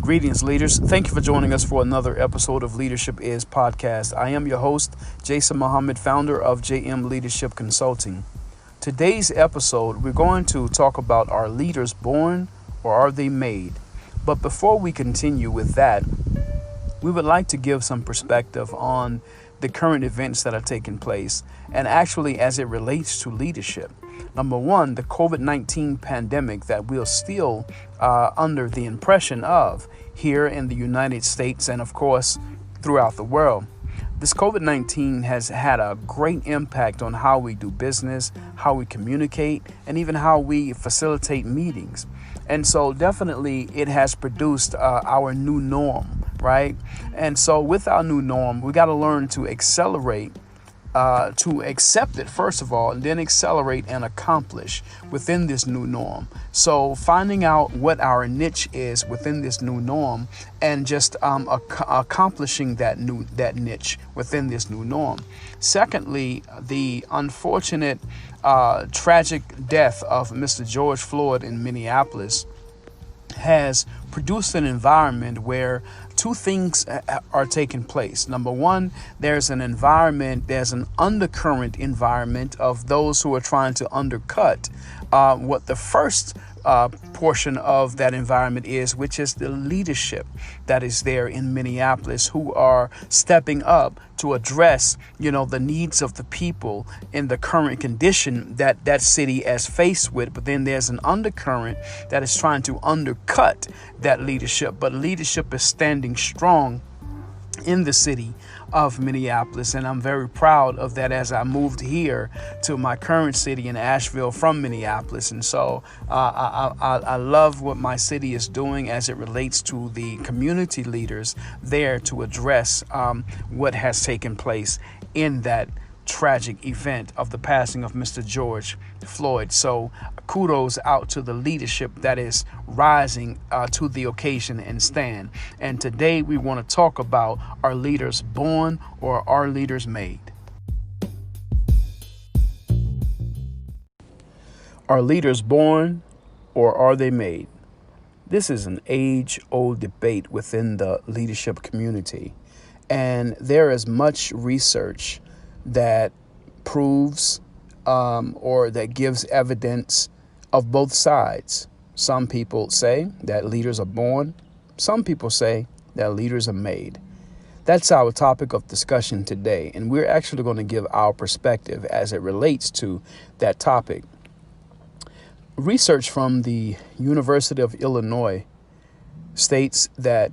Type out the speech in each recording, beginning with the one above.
Greetings, leaders. Thank you for joining us for another episode of Leadership Is Podcast. I am your host, Jason Muhammad, founder of JM Leadership Consulting. Today's episode, we're going to talk about, are leaders born or are they made? But before we continue with that, we would like to give some perspective on the current events that are taking place and actually as it relates to leadership. Number one, the COVID-19 pandemic that we're still under the impression of here in the United States and, of course, throughout the world. This COVID-19 has had a great impact on how we do business, how we communicate, and even how we facilitate meetings. And so definitely it has produced our new norm, right? And so with our new norm, we got to learn to accelerate, to accept it, first of all, and then accelerate and accomplish within this new norm. So finding out what our niche is within this new norm and just accomplishing that niche within this new norm. Secondly, the unfortunate tragic death of Mr. George Floyd in Minneapolis has produced an environment where two things are taking place. Number one, there's an undercurrent environment of those who are trying to undercut what the first portion of that environment is, which is the leadership that is there in Minneapolis who are stepping up to address, the needs of the people in the current condition that that city is faced with. But then there's an undercurrent that is trying to undercut that leadership. But leadership is standing strong in the city of Minneapolis, and I'm very proud of that as I moved here to my current city in Asheville from Minneapolis. And so I love what my city is doing as it relates to the community leaders there to address what has taken place in that tragic event of the passing of Mr. George Floyd. So kudos out to the leadership that is rising to the occasion and stand. And today we want to talk about, are leaders born or are leaders made? Are leaders born or are they made? This is an age-old debate within the leadership community. And there is much research that proves or that gives evidence of both sides. Some people say that leaders are born. Some people say that leaders are made. That's our topic of discussion today, and we're actually going to give our perspective as it relates to that topic. Research from the University of Illinois states that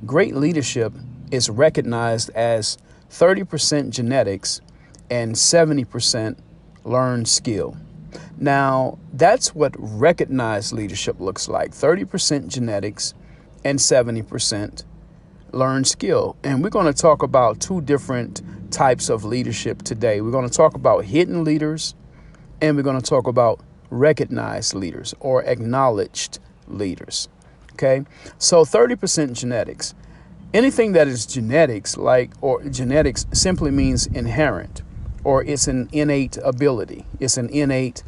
great leadership is recognized as 30% genetics and 70% learned skill. Now, that's what recognized leadership looks like, 30% genetics and 70% learned skill. And we're going to talk about two different types of leadership today. We're going to talk about hidden leaders, and we're going to talk about recognized leaders or acknowledged leaders. Okay, so 30% genetics. Anything that is genetics, genetics simply means inherent, or it's an innate ability. It's an innate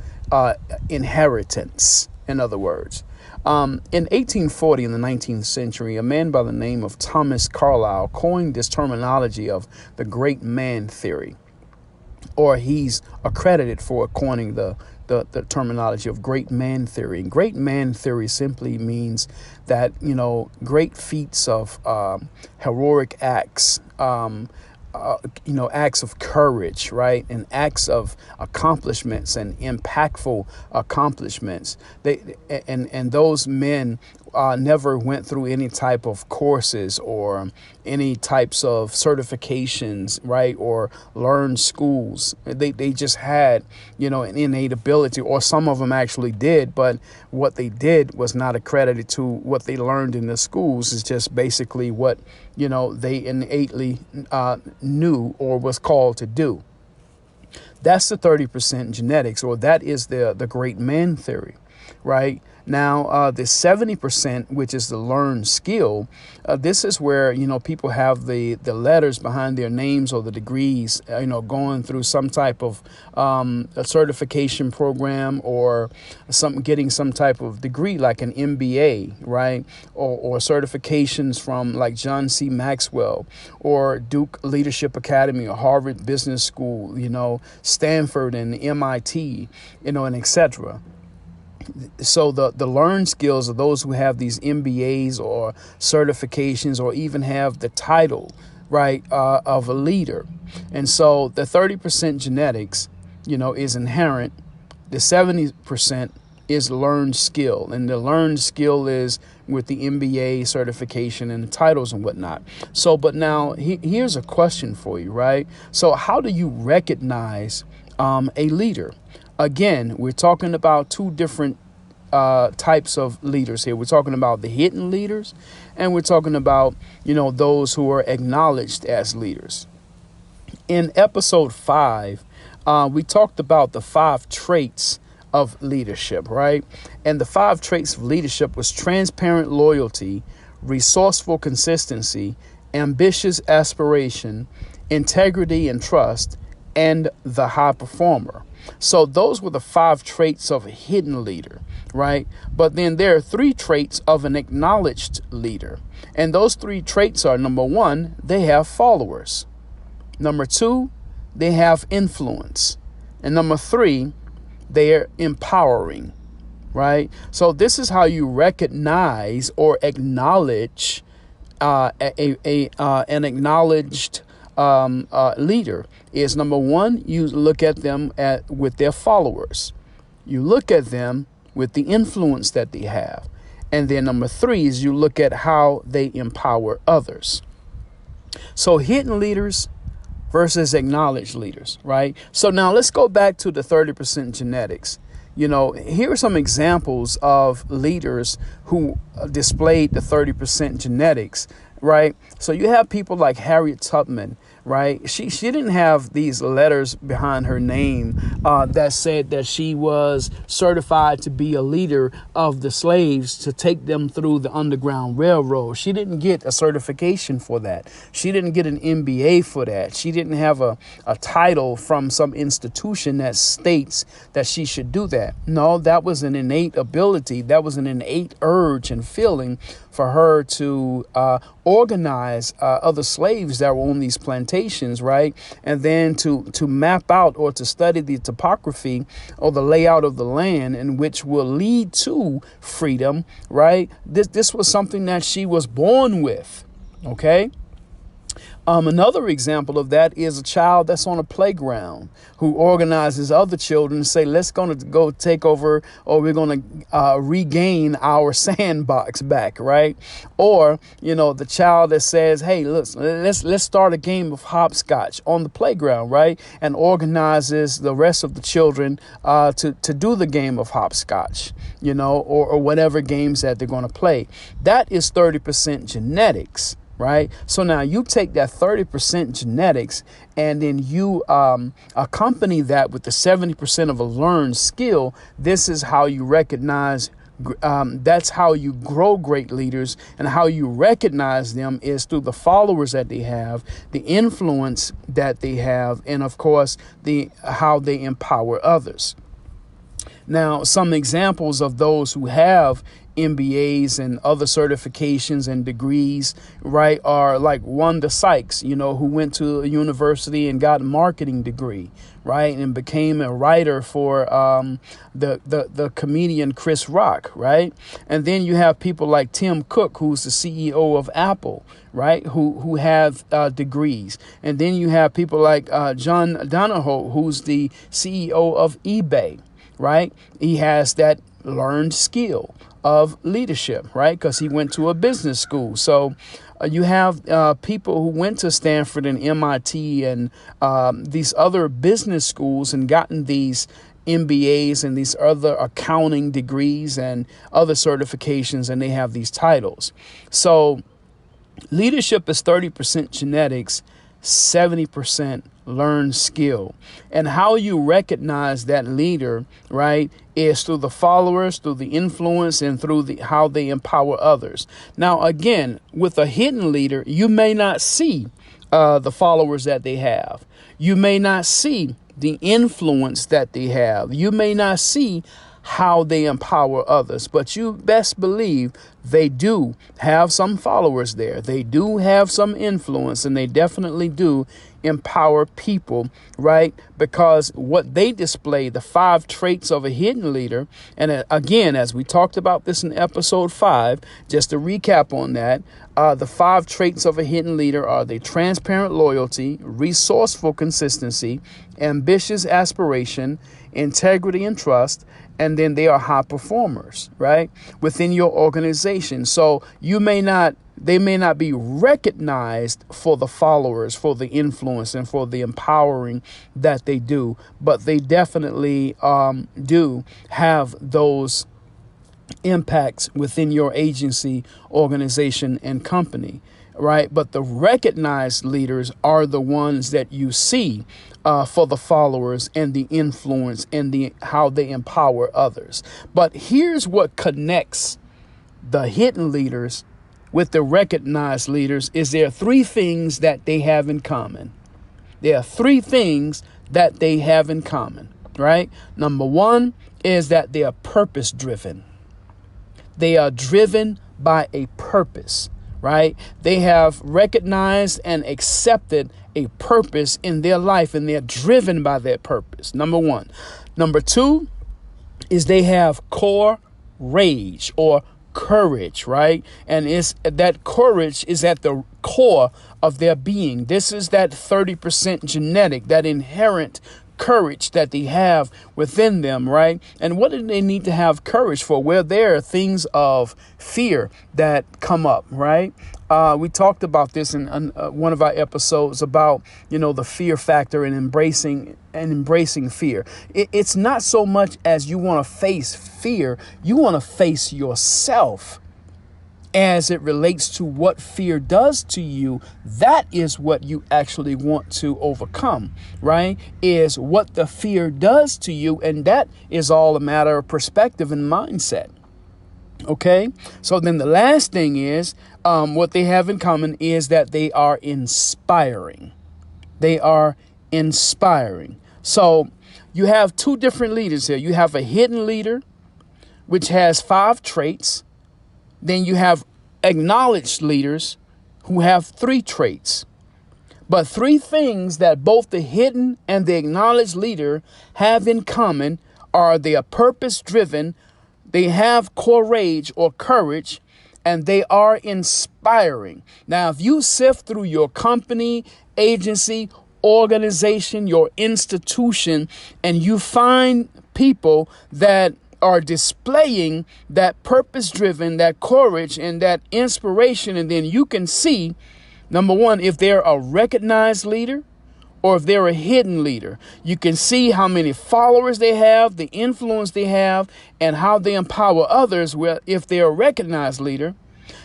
inheritance, in other words. In 1840, in the 19th century, a man by the name of Thomas Carlyle coined this terminology of the great man theory, or he's accredited for coining the terminology of great man theory. Great man theory simply means that, great feats of heroic acts, acts of courage, right? And acts of accomplishments and impactful accomplishments. And those men never went through any type of courses or any types of certifications, right? Or learned schools. They just had, an innate ability, or some of them actually did, but what they did was not accredited to what they learned in the schools. Is just basically what, they innately knew or was called to do. That's the 30% genetics, or that is the great man theory. right? Now, the 70%, which is the learned skill, this is where, people have the letters behind their names or the degrees, going through some type of a certification program or getting some type of degree like an MBA, right? Or certifications from like John C. Maxwell or Duke Leadership Academy or Harvard Business School, Stanford and MIT, and etc. So the learned skills of those who have these MBAs or certifications or even have the title, right, of a leader. And so the 30% genetics, is inherent. The 70% is learned skill. And the learned skill is with the MBA certification and the titles and whatnot. So, but now here's a question for you, right? So how do you recognize a leader? Again, we're talking about two different types of leaders here. We're talking about the hidden leaders, and we're talking about, those who are acknowledged as leaders. In episode 5, we talked about the 5 traits of leadership, right? And the 5 traits of leadership was transparent loyalty, resourceful consistency, ambitious aspiration, integrity and trust, and the high performer. So those were the 5 traits of a hidden leader, right? But then there are 3 traits of an acknowledged leader. And those 3 traits are, number 1, they have followers. Number 2, they have influence. And number 3, they're empowering, right? So this is how you recognize or acknowledge an acknowledged leader. Is number 1, you look at them with their followers. You look at them with the influence that they have. And then number 3 is you look at how they empower others. So hidden leaders versus acknowledged leaders, right? So now let's go back to the 30% genetics. Here are some examples of leaders who displayed the 30% genetics, right? So you have people like Harriet Tubman, right? She didn't have these letters behind her name that said that she was certified to be a leader of the slaves to take them through the Underground Railroad. She didn't get a certification for that. She didn't get an MBA for that. She didn't have a title from some institution that states that she should do that. No, that was an innate ability. That was an innate urge and feeling for her to organize other slaves that were on these plantations, right? And then to map out or to study the topography or the layout of the land in which will lead to freedom, right? This was something that she was born with, okay? Another example of that is a child that's on a playground who organizes other children and say, let's go take over, or we're going to regain our sandbox back, right? Or, the child that says, hey, let's start a game of hopscotch on the playground, right? And organizes the rest of the children to do the game of hopscotch, or whatever games that they're going to play. That is 30% genetics. Right. So now you take that 30% genetics and then you accompany that with the 70% of a learned skill. This is how you recognize. That's how you grow great leaders, and how you recognize them is through the followers that they have, the influence that they have, and of course, how they empower others. Now, some examples of those who have MBAs and other certifications and degrees, right, are like Wanda Sykes, who went to a university and got a marketing degree, right, and became a writer for the comedian Chris Rock, right? And then you have people like Tim Cook, who's the CEO of Apple, right, who have degrees. And then you have people like John Donahoe, who's the CEO of eBay, right? He has that learned skill of leadership, right? Because he went to a business school. So you have people who went to Stanford and MIT and these other business schools and gotten these MBAs and these other accounting degrees and other certifications, and they have these titles. So leadership is 30% genetics, 70% learned skill. And how you recognize that leader, right, is through the followers, through the influence, and through how they empower others. Now, again, with a hidden leader, you may not see the followers that they have. You may not see the influence that they have. You may not see how they empower others, but you best believe they do have some followers there. They do have some influence, and they definitely do empower people, right? Because what they display, the 5 traits of a hidden leader. And again, as we talked about this in episode 5, just to recap on that, the 5 traits of a hidden leader are the transparent loyalty, resourceful consistency, ambitious aspiration, integrity and trust, and then they are high performers, right, within your organization. So they may not be recognized for the followers, for the influence, and for the empowering that they do, but they definitely do have those impacts within your agency, organization, and company, right? But the recognized leaders are the ones that you see for the followers and the influence and how they empower others. But here's what connects the hidden leaders with the recognized leaders is there are 3 things that they have in common. There are 3 things that they have in common, right? Number 1 is that they are purpose driven. They are driven by a purpose, right? They have recognized and accepted a purpose in their life, and they're driven by that purpose. Number 1. Number 2 is they have core rage or courage, right? And it's that courage is at the core of their being. This is that 30% genetic, that inherent courage that they have within them, right? And what do they need to have courage for? Well, there are things of fear that come up, right? We talked about this in one of our episodes about, the fear factor and embracing fear. It's not so much as you want to face fear, you want to face yourself as it relates to what fear does to you. That is what you actually want to overcome, right? Is what the fear does to you. And that is all a matter of perspective and mindset. Okay. So then the last thing is what they have in common is that they are inspiring. They are inspiring. So you have 2 different leaders here. You have a hidden leader, which has 5 traits. Then you have acknowledged leaders who have 3 traits. But 3 things that both the hidden and the acknowledged leader have in common are they are purpose driven, they have courage or courage, and they are inspiring. Now, if you sift through your company, agency, organization, your institution, and you find people that are displaying that purpose-driven, that courage and that inspiration, and then you can see, number 1, if they're a recognized leader or if they're a hidden leader. You can see how many followers they have, the influence they have, and how they empower others if they're a recognized leader.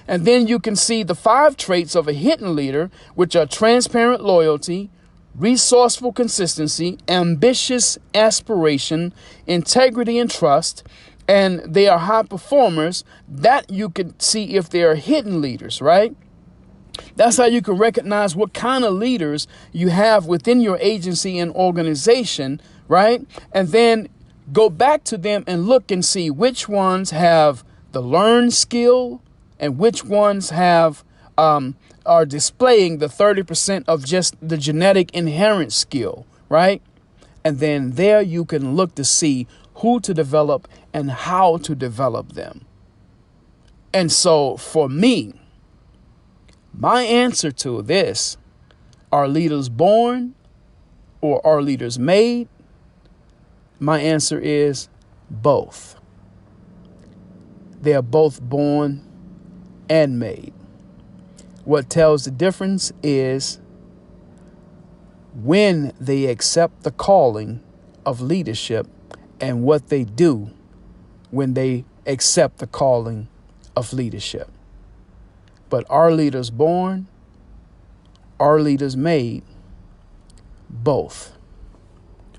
And then you can see the 5 traits of a hidden leader, which are transparent loyalty, resourceful consistency, ambitious aspiration, integrity and trust, and they are high performers. That you can see if they are hidden leaders, right? That's how you can recognize what kind of leaders you have within your agency and organization, right? And then go back to them and look and see which ones have the learned skill and which ones have are displaying the 30% of just the genetic inherent skill, right? And then there you can look to see who to develop and how to develop them. And so for me, my answer to this, are leaders born or are leaders made? My answer is both. They are both born and made. What tells the difference is when they accept the calling of leadership and what they do when they accept the calling of leadership. But are leaders born? Are leaders made? both.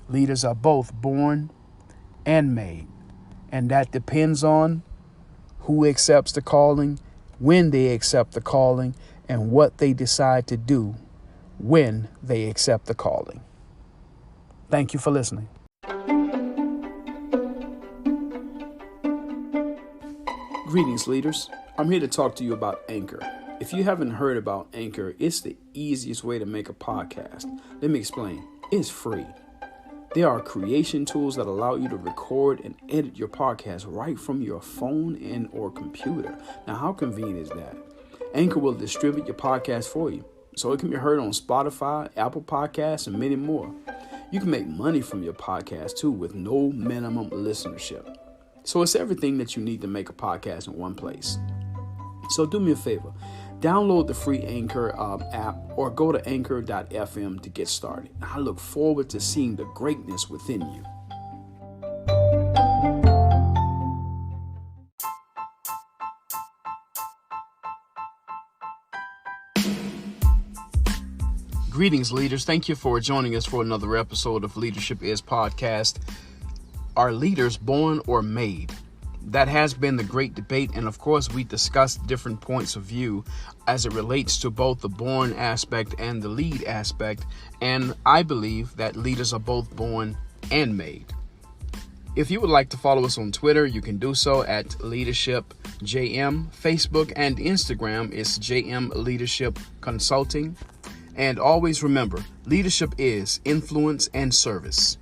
Leaders are both born and made. And that depends on who accepts the calling, when they accept the calling, and what they decide to do when they accept the calling. Thank you for listening. Greetings, leaders. I'm here to talk to you about Anchor. If you haven't heard about Anchor, it's the easiest way to make a podcast. Let me explain. It's free. There are creation tools that allow you to record and edit your podcast right from your phone and or computer. Now, how convenient is that? Anchor will distribute your podcast for you, so it can be heard on Spotify, Apple Podcasts, and many more. You can make money from your podcast, too, with no minimum listenership. So it's everything that you need to make a podcast in one place. So do me a favor. Download the free Anchor app or go to anchor.fm to get started. I look forward to seeing the greatness within you. Greetings, leaders. Thank you for joining us for another episode of Leadership Is Podcast. Are leaders born or made? That has been the great debate, and of course we discussed different points of view as it relates to both the born aspect and the lead aspect, and I believe that leaders are both born and made. If you would like to follow us on Twitter, you can do so at LeadershipJM. Facebook and Instagram is JM Leadership Consulting. And always remember, leadership is influence and service.